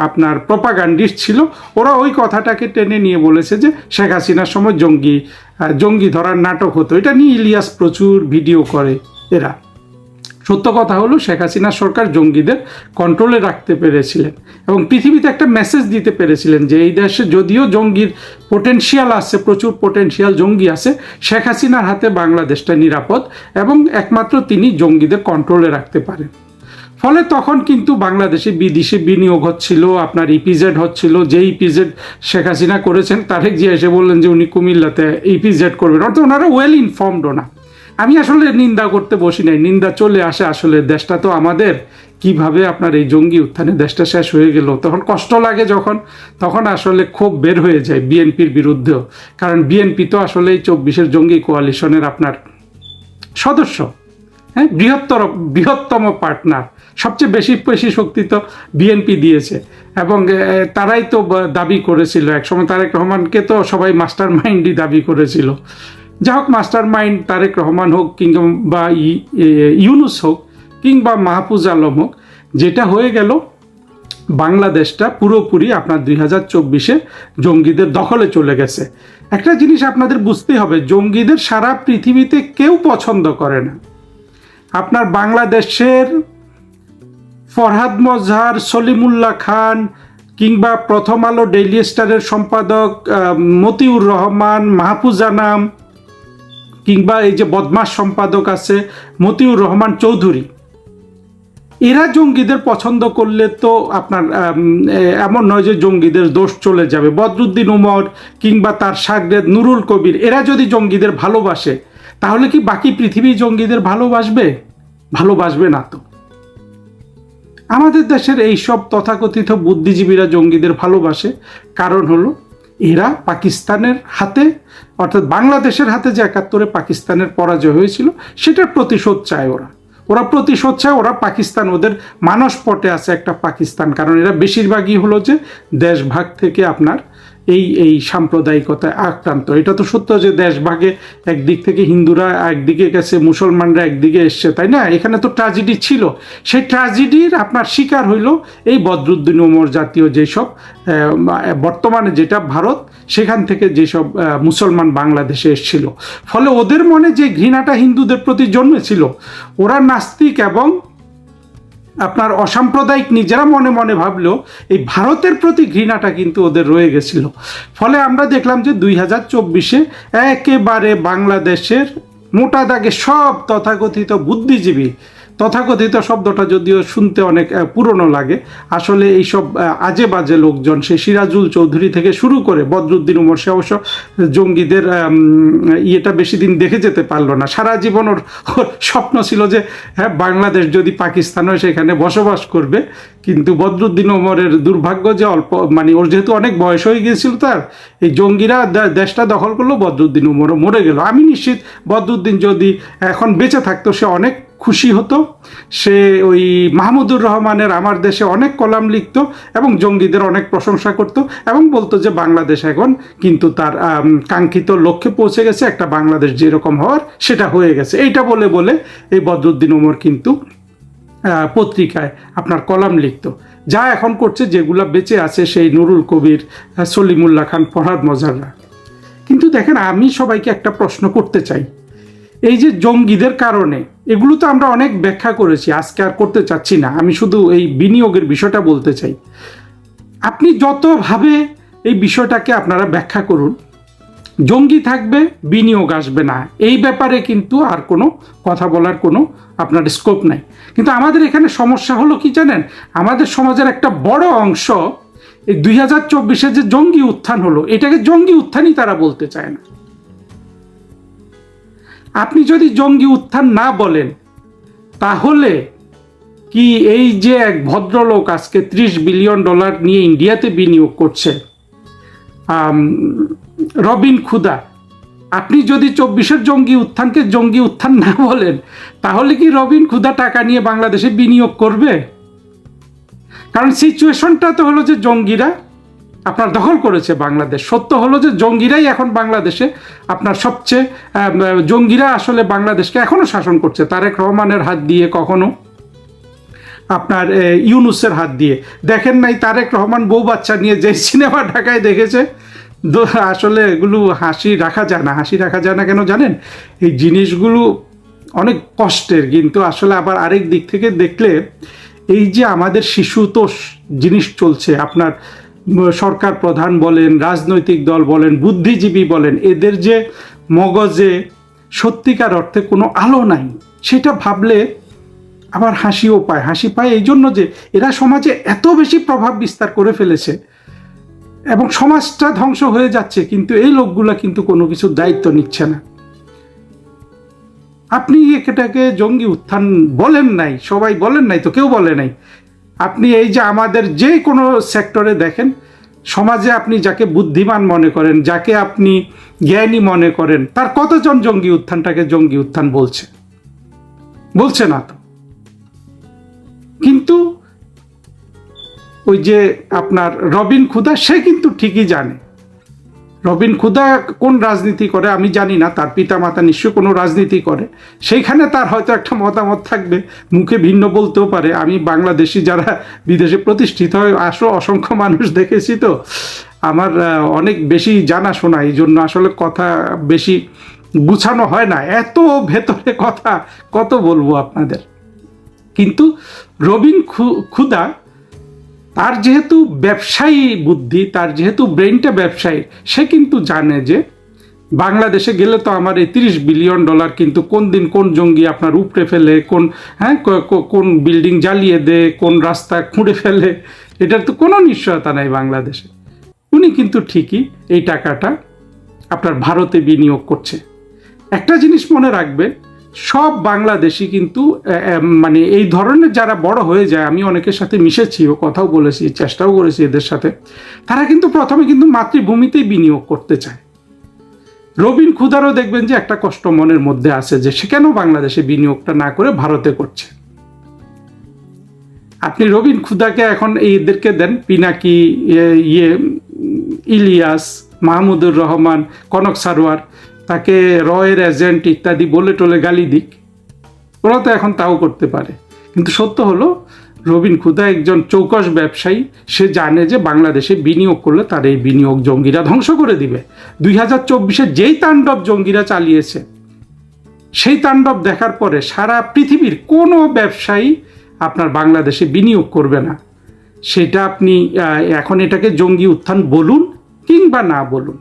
আপনার প্রপাগান্ডিস্ট ছিল, ওরা ওই কথাটাকে টেনে নিয়ে বলেছে যে শেখ হাসিনার সময় জঙ্গি ধরার নাটক হতো। এটা নিয়ে ইলিয়াস প্রচুর ভিডিও করে। এরা সত্য কথা হলো শেখ হাসিনা সরকার জঙ্গিদের কন্ট্রোলে রাখতে পেরেছিলেন এবং পৃথিবীতে একটা মেসেজ দিতে পেরেছিলেন যে এই দেশে যদিও জঙ্গির পোটেনশিয়াল আছে, প্রচুর পোটেনশিয়াল জঙ্গি আছে, শেখ হাসিনার হাতে বাংলাদেশটা নিরাপদ এবং একমাত্র তিনি জঙ্গিদের কন্ট্রোলে রাখতে পারেন। ফলে তখন কিন্তু বাংলাদেশে বিদেশি বিনিয়োগ হচ্ছিল, আপনার ইপিজেড হচ্ছিল। যে ইপিজেড শেখ হাসিনা করেছেন, তারেক জিয়া এসে বললেন যে উনি কুমিল্লাতে ইপিজেড করবেন, অর্থাৎ ওনারা ওয়েল ইনফর্মডও না। আমি আসলে নিন্দা করতে বসি নাই, নিন্দা চলে আসে। আসলে দেশটা তো আমাদের, কিভাবে আপনার এই জঙ্গি উত্থানে দেশটা শেষ হয়ে গেল, তখন কষ্ট লাগে, তখন আসলে ক্ষোভ বের হয়ে যায় বিএনপির বিরুদ্ধেও। কারণ বিএনপি তো আসলে এই 24-এর জঙ্গি কোয়ালিশনের আপনার সদস্য, হ্যাঁ, বৃহত্তম পার্টনার। সবচেয়ে বেশি শক্তি তো বিএনপি দিয়েছে এবং তারাই তো দাবি করেছিল একসময় তারেক রহমানকে তো সবাই মাস্টার মাইন্ডই দাবি করেছিল। যা হোক, মাস্টার মাইন্ড তারেক রহমান হোক কিংবা ইউনুস হোক কিংবা মাহফুজ আলম হোক, যেটা হয়ে গেল বাংলাদেশটা পুরোপুরি আপনার 2024-এ জঙ্গিদের দখলে চলে গেছে। একটা জিনিস আপনাদের বুঝতে হবে, জঙ্গিদের সারা পৃথিবীতে কেউ পছন্দ করে না। আপনার বাংলাদেশের ফরহাদ মজহার, সলিমুল্লাহ খান, কিংবা প্রথম আলো ডেইলি স্টারের সম্পাদক মতিউর রহমান, মাহফুজ আনাম, কিংবা এই যে বদমাস সম্পাদক আছে মতিউর রহমান চৌধুরী, এরা জঙ্গিদের পছন্দ করলে তো আপনার এমন নয় যে জঙ্গিদের দোষ চলে যাবে। বদরুদ্দিন উমর কিংবা তার শাগরেদ নুরুল কবির, এরা যদি জঙ্গিদের ভালোবাসে, তাহলে কি বাকি পৃথিবী জঙ্গিদের ভালোবাসবে না তো? আমাদের দেশের এইসব তথাকথিত বুদ্ধিজীবীরা জঙ্গিদের ভালোবাসে, কারণ হলো এরা পাকিস্তানের হাতে, অর্থাৎ বাংলাদেশের হাতে যে 71-এ পাকিস্তানের পরাজয় হয়েছিল, সেটার প্রতিশোধ চায় ওরা প্রতিশোধ চায়। ওরা পাকিস্তান, ওদের মানসপটে আছে একটা পাকিস্তান, কারণ এরা বেশিরভাগই হলো যে দেশভাগ থেকে আপনার এই সাম্প্রদায়িকতায় আক্রান্ত। এটা তো সত্য যে দেশভাগে একদিক থেকে হিন্দুরা একদিকে গেছে, মুসলমানরা একদিকে এসছে, তাই না? এখানে তো ট্র্যাজেডি ছিল, সেই ট্র্যাজেডির আপনার শিকার হইল এই বদরুদ্দিন ওমর জাতীয় যেসব বর্তমানে যেটা ভারত, সেখান থেকে যেসব মুসলমান বাংলাদেশে এসেছিল। ফলে ওদের মনে যে ঘৃণাটা হিন্দুদের প্রতি জন্মেছিল, ওরা নাস্তিক এবং আপনার অসাম্প্রদায়িক নিজেরা মনে মনে ভাবলেও এই ভারতের প্রতি ঘৃণাটা কিন্তু ওদের রয়ে গেছিল। ফলে আমরা দেখলাম যে 2024-এ একেবারে বাংলাদেশের মোটা দাগে সব তথাকথিত বুদ্ধিজীবী, তথাকথিত শব্দটা যদিও শুনতে অনেক পুরনো লাগে, আসলে এইসব আজে বাজে লোকজন, সে সিরাজুল চৌধুরী থেকে শুরু করে বদরুদ্দিন উমর, সে অবশ্য জঙ্গিদের ইয়েটা বেশি দিন দেখে যেতে পারলো না। সারা জীবন ওর স্বপ্ন ছিল যে হ্যাঁ, বাংলাদেশ যদি পাকিস্তান হয় সেখানে বসবাস করবে। কিন্তু বদরুদ্দিন উমরের দুর্ভাগ্য যে অল্প, মানে ওর যেহেতু অনেক বয়স হয়ে গিয়েছিল, তার এই জঙ্গিরা দেশটা দখল করলো, বদরুদ্দিন উমরও মরে গেল। আমি নিশ্চিত বদরুদ্দিন যদি এখন বেঁচে থাকতো সে অনেক খুশি হতো। সে ওই মাহমুদুর রহমানের আমার দেশে অনেক কলাম লিখতো এবং জঙ্গিদের অনেক প্রশংসা করত এবং বলতো যে বাংলাদেশ এখন কিন্তু তার কাঙ্ক্ষিত লক্ষ্যে পৌঁছে গেছে, একটা বাংলাদেশ যেরকম হওয়ার সেটা হয়ে গেছে। এইটা বলে বলে এই বদরুদ্দিন উমর কিন্তু পত্রিকায় আপনার কলাম লিখতো। যা এখন করছে, যেগুলা বেঁচে আছে, সেই নুরুল কবির, সলিমুল্লাহ খান, ফরহাদ মজহাররা। কিন্তু দেখেন, আমি সবাইকে একটা প্রশ্ন করতে চাই, এই যে জঙ্গিদের কারণে, এগুলো তো আমরা অনেক ব্যাখ্যা করেছি, আজকে আর করতে চাচ্ছি না। আমি শুধু এই বিনিয়োগের বিষয়টা বলতে চাই। আপনি যতভাবে এই বিষয়টাকে আপনারা ব্যাখ্যা করুন, জঙ্গি থাকবে, বিনিয়োগ আসবে না, এই ব্যাপারে কিন্তু আর কোনো কথা বলার কোনো আপনার স্কোপ নাই। কিন্তু আমাদের এখানে সমস্যা হলো কি জানেন, আমাদের সমাজের একটা বড় অংশ এই 2024-এ যে জঙ্গি উত্থান হলো, এটাকে জঙ্গি উত্থানই তারা বলতে চায় না। আপনি যদি জঙ্গি উত্থান না বলেন, তাহলে কি এই যে এক ভদ্রলোক আজকে $30 বিলিয়ন নিয়ে ইন্ডিয়াতে বিনিয়োগ করছে, রবিন খুদা, আপনি যদি 24-এর জঙ্গি উত্থানকে জঙ্গি উত্থান না বলেন, তাহলে কি রবিন খুদা টাকা নিয়ে বাংলাদেশে বিনিয়োগ করবে? কারণ সিচুয়েশনটা তো হলো যে জঙ্গিরা আপনার দখল করেছে বাংলাদেশ। সত্য হলো যে জঙ্গিরাই এখন বাংলাদেশে আপনার সবচেয়ে, জঙ্গিরা আসলে বাংলাদেশকে এখনো শাসন করছে, তারেক রহমানের হাত দিয়ে, কখনো আপনার ইউনুসের হাত দিয়ে। দেখেন নাই তারেক রহমান বউ বাচ্চা নিয়ে যে সিনেমা ঢাকায় দেখেছে, আসলে এগুলো হাসি রাখা যায় না কেন জানেন? এই জিনিসগুলো অনেক কষ্টের, কিন্তু আসলে আবার আরেক দিক থেকে দেখলে এই যে আমাদের শিশুতোষ জিনিস চলছে, আপনার সরকার প্রধান বলেন, রাজনৈতিক দল বলেন, বুদ্ধিজীবী বলেন, এদের যে মগজে সত্যিকার অর্থে কোনো আলো নাই, সেটা ভাবলে আবার হাসি পায় এই জন্য যে এরা সমাজে এত বেশি প্রভাব বিস্তার করে ফেলেছে এবং সমাজটা ধ্বংস হয়ে যাচ্ছে, কিন্তু এই লোকগুলা কিন্তু কোনো কিছু দায়িত্ব নিচ্ছে না। আপনি এটাকে জঙ্গি উত্থান বলেন নাই, সবাই বলেন নাই তো, কেউ বলে নাই। আপনি এই যে আমাদের যে কোনো সেক্টরে দেখেন, সমাজে আপনি যাকে বুদ্ধিমান মনে করেন, যাকে আপনি জ্ঞানী মনে করেন, তার কতজন জঙ্গি উত্থানটাকে জঙ্গি উত্থান বলছে না তো। কিন্তু ওই যে আপনার রবিন খুদা, সে কিন্তু ঠিকই জানে রবিন খুদা কোন রাজনীতি করে আমি জানি না, তার পিতামাতা নিশ্চয় কোনো রাজনীতি করে, সেইখানে তার হয়তো একটা মতামত থাকবে, মুখে ভিন্ন বলতেও পারে। আমি বাংলাদেশি যারা বিদেশে প্রতিষ্ঠিত হয় অসংখ্য মানুষ দেখেছি, তো আমার অনেক বেশি জানাশোনা, এই জন্য আসলে কথা বেশি গুছানো হয় না, এত ভেতরে কথা কত বলবো আপনাদের। কিন্তু রবিন খুদা, তার যেহেতু ব্যবসায়ী বুদ্ধি, তার যেহেতু ব্রেনটা ব্যবসায়ী, সে কিন্তু জানে যে বাংলাদেশে গেলে তো আমার এই $30 বিলিয়ন কিন্তু কোন দিন কোন জঙ্গি আপনার উপড়ে ফেলে, কোন বিল্ডিং জ্বালিয়ে দেয়, কোন রাস্তা খুঁড়ে ফেলে, এটার তো কোনো নিশ্চয়তা নাই বাংলাদেশে। উনি কিন্তু ঠিকই এই টাকাটা আপনার ভারতে বিনিয়োগ করছে। একটা জিনিস মনে রাখবেন, সব বাংলাদেশি কিন্তু মানে এই ধরনের যারা বড় হয়ে যায়, আমি অনেকের সাথে মিশেছি, ও কথাও বলেছি, চেষ্টাও করেছি এদের সাথে, তারা কিন্তু প্রথমে কিন্তু মাতৃভূমিতেই বিনিয়োগ করতে চায়। রবিন খুদারও দেখবেন যে একটা কষ্ট মনের মধ্যে আছে যে সে কেন বাংলাদেশে বিনিয়োগটা না করে ভারতে করছে। আপনি রবিন খুদাকে এখন এদেরকে দেন, পিনাকি, ইলিয়াস, মাহমুদুর রহমান, কনক সারোয়ার, তাকে রয়ের এজেন্ট ইত্যাদি বলে টোলে গালি দিক, ওরা তো এখন তাও করতে পারে। কিন্তু সত্য হলো রবিন খুদা একজন চৌকস ব্যবসায়ী, সে জানে যে বাংলাদেশে বিনিয়োগ করলে তার এই বিনিয়োগ জঙ্গিরা ধ্বংস করে দিবে। 2024-এ যেই তাণ্ডব জঙ্গিরা চালিয়েছে, সেই তাণ্ডব দেখার পরে সারা পৃথিবীর কোনো ব্যবসায়ী আপনার বাংলাদেশে বিনিয়োগ করবে না। সেটা আপনি এখন এটাকে জঙ্গি উত্থান বলুন কিংবা না বলুন,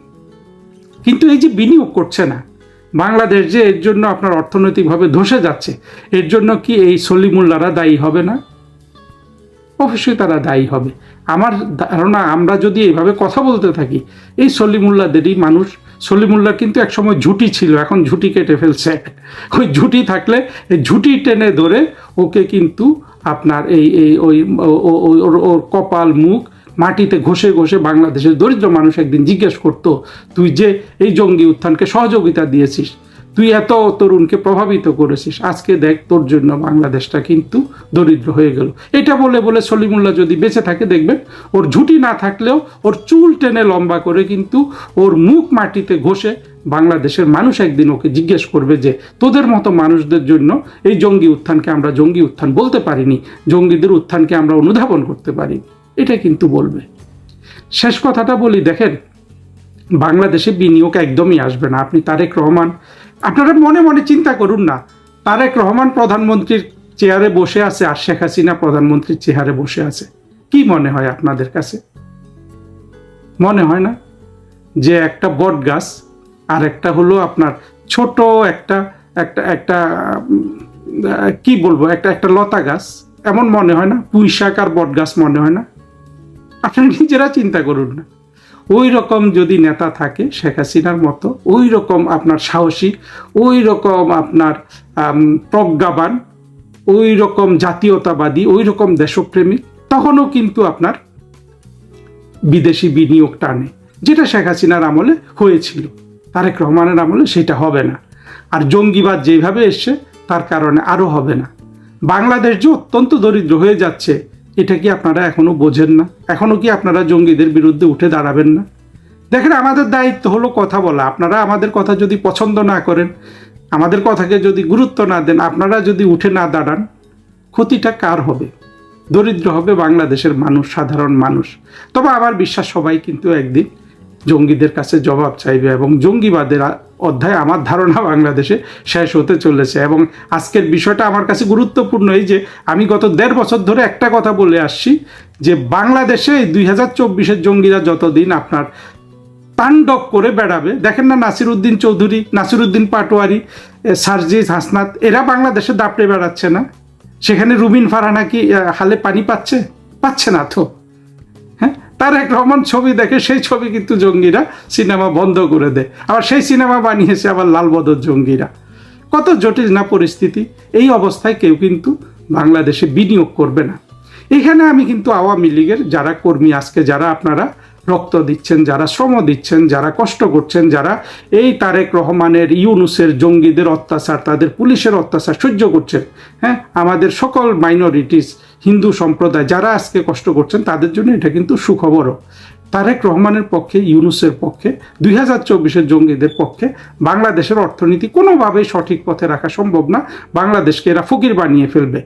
কিন্তু এই যে বিনিয়োগ করছে না বাংলাদেশ, যে এর জন্য আপনার অর্থনৈতিকভাবে ধসে যাচ্ছে, এর জন্য কি এই সলিমুল্লাহরা দায়ী হবে না? অবশ্যই তারা দায়ী হবে। আমার ধারণা, আমরা যদি এইভাবে কথা বলতে থাকি, এই সলিমুল্লাহদেরই মানুষ, সলিমুল্লাহ কিন্তু একসময় ঝুঁটি ছিল, এখন ঝুঁটি কেটে ফেলছে। ওই ঝুঁটি থাকলে এই ঝুঁটি টেনে ধরে ওকে কিন্তু আপনার ওর কপাল মুখ মাটিতে ঘষে ঘষে বাংলাদেশের দরিদ্র মানুষ একদিন জিজ্ঞেস করতো, তুই যে এই জঙ্গি উত্থানকে সহযোগিতা দিয়েছিস, তুই এত তরুণকে প্রভাবিত করেছিস, আজকে দেখ তোর জন্য বাংলাদেশটা কিন্তু দরিদ্র হয়ে গেল। এটা বলে বলে সলিমুল্লাহ যদি বেঁচে থাকে, দেখবেন ওর ঝুঁটি না থাকলেও ওর চুল টেনে লম্বা করে কিন্তু ওর মুখ মাটিতে ঘষে বাংলাদেশের মানুষ একদিন ওকে জিজ্ঞেস করবে যে তোদের মতো মানুষদের জন্য এই জঙ্গি উত্থানকে আমরা জঙ্গি উত্থান বলতে পারিনি, জঙ্গিদের উত্থানকে আমরা অনুধাবন করতে পারিনি, এটা কিন্তু বলবে। শেষ কথাটা বলি, দেখেন, বাংলাদেশে বিনিয়োগ একদমই আসবে না। আপনি তারেক রহমান, আপনারা মনে মনে চিন্তা করুন না, তারেক রহমান প্রধানমন্ত্রীর চেয়ারে বসে আছে আর শেখ হাসিনা প্রধানমন্ত্রীর চেয়ারে বসে আছে, কি মনে হয় আপনাদের কাছে? মনে হয় না যে একটা বট গাছ আর একটা হলো আপনার ছোট একটা একটা একটা কি বলবো, একটা লতা গাছ, এমন মনে হয় না? পুঁই শাক আর বট গাছ মনে হয় না? আপনারা নিজেরা চিন্তা করুন না। ওই রকম যদি নেতা থাকে শেখ হাসিনার মতো, ওই রকম আপনার সাহসী, ওই রকম আপনার প্রজ্ঞাবান, ওই রকম জাতীয়তাবাদী, ওই রকম দেশপ্রেমিক, তখনও কিন্তু আপনার বিদেশি বিনিয়োগ টানে, যেটা শেখ হাসিনার আমলে হয়েছিল। তারেক রহমানের আমলে সেটা হবে না। আর জঙ্গিবাদ যেভাবে এসছে তার কারণে আরও হবে না। বাংলাদেশ যে অত্যন্ত দরিদ্র হয়ে যাচ্ছে, এটা কি আপনারা এখনো বোঝেন না? এখনো কি আপনারা জঙ্গিদের বিরুদ্ধে উঠে দাঁড়াবেন না? দেখেন, আমাদের দায়িত্ব হলো কথা বলা। আপনারা আমাদের কথা যদি পছন্দ না করেন, আমাদের কথাকে যদি গুরুত্ব না দেন, আপনারা যদি উঠে না দাঁড়ান, ক্ষতিটা কার হবে? দরিদ্র হবে বাংলাদেশের মানুষ, সাধারণ মানুষ। তবে আমার বিশ্বাস সবাই কিন্তু একদিন জঙ্গিদের কাছে জবাব চাইবে, এবং জঙ্গিবাদের অধ্যায় আমার ধারণা বাংলাদেশে শেষ হতে চলেছে। এবং আজকের বিষয়টা আমার কাছে গুরুত্বপূর্ণ, এই যে আমি গত 1.5 বছর ধরে একটা কথা বলে আসছি, যে বাংলাদেশে 2024-এর জঙ্গিরা যতদিন আপনার তাণ্ডব করে বেড়াবে, দেখেন না নাসিরউদ্দিন চৌধুরী, নাসিরউদ্দিন পাটোয়ারি, সার্জিস হাসনাত, এরা বাংলাদেশে দাপড়ে বেড়াচ্ছে না? সেখানে রুবিন ফারহানা কি হালে পানি পাচ্ছে না তো? হ্যাঁ, তারেক রহমান ছবি দেখে, সেই ছবি কিন্তু জঙ্গিরা সিনেমা বন্ধ করে দেয়, আবার সেই সিনেমা বানিয়েছে আবার লালবদর জঙ্গিরা। কত জটিল না পরিস্থিতি! এই অবস্থায় কেউ কিন্তু বাংলাদেশে বিনিয়োগ করবে না। এখানে আমি কিন্তু আওয়ামী লীগের যারা কর্মী, আজকে যারা আপনারা রক্ত দিচ্ছেন, যারা শ্রম দিচ্ছেন, যারা কষ্ট করছেন, যারা এই তারেক রহমানের, ইউনুসের, জঙ্গিদের অত্যাচার, তাদের পুলিশের অত্যাচার সহ্য করছেন, হ্যাঁ, আমাদের সকল মাইনরিটিস, হিন্দু সম্প্রদায় যারা আজকে কষ্ট করছেন, তাদের জন্য এটা কিন্তু সুখবরও। তারেক রহমানের পক্ষে, ইউনূসের পক্ষে, 2024-এর জঙ্গিদের পক্ষে বাংলাদেশের অর্থনীতি কোনোভাবেই সঠিক পথে রাখা সম্ভব না। বাংলাদেশকে এরা ফকির বানিয়ে ফেলবে।